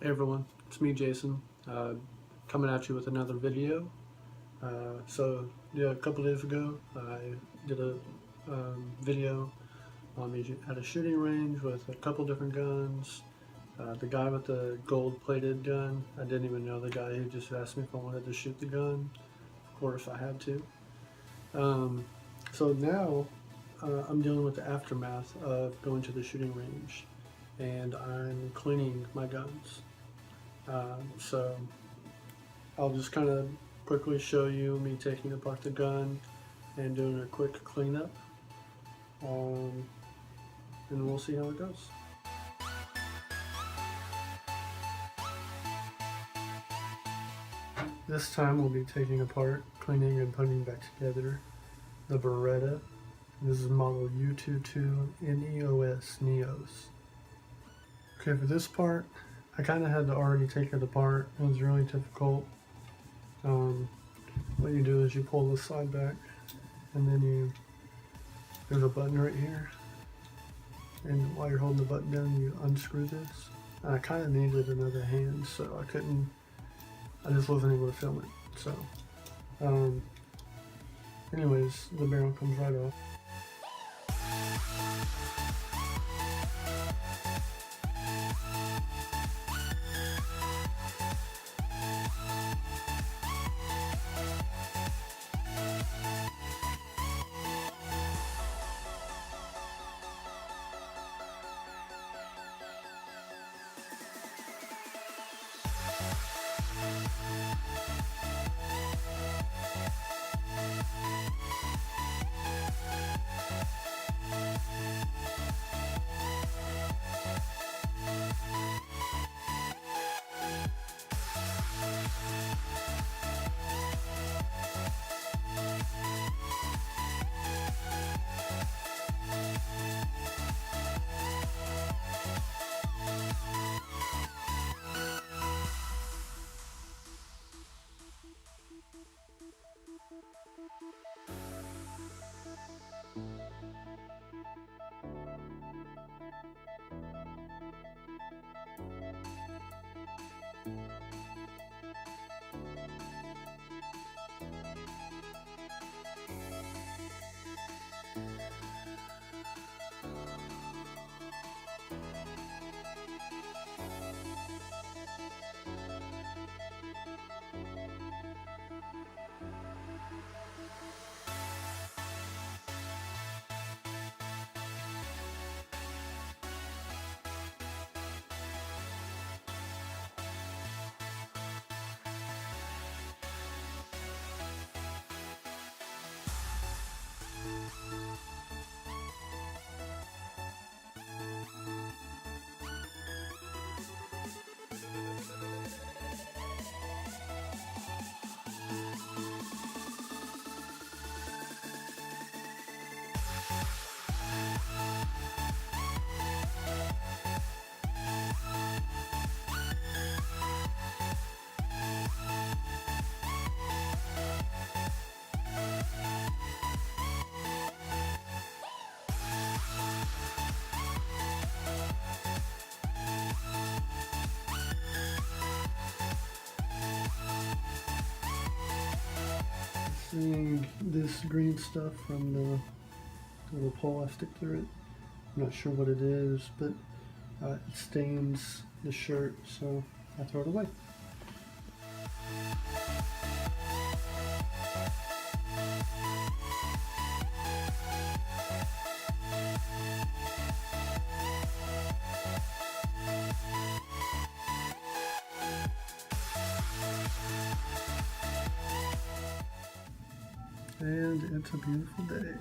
Hey everyone, it's me Jason, coming at you with another video. A couple days ago I did a video on me at a shooting range with a couple different guns. The guy with the gold plated gun, I didn't even know the guy. He just asked me if I wanted to shoot the gun. Of course I had to. So now I'm dealing with the aftermath of going to the shooting range, and I'm cleaning my guns. So I'll just kind of quickly show you me taking apart the gun and doing a quick cleanup, and we'll see how it goes. This time we'll be taking apart, cleaning, and putting back together the Beretta. This is model U22 NEOS. Okay, for this part, I kind of had to already take it apart. It was really difficult. What you do is you pull this side back, and then there's a button right here. And while you're holding the button down, you unscrew this. And I kind of needed another hand, so I just wasn't able to film it. So, anyways, the barrel comes right off. Seeing this green stuff from the little pole I stick through it. I'm not sure what it is, but it stains the shirt, so I throw it away. And it's a beautiful day.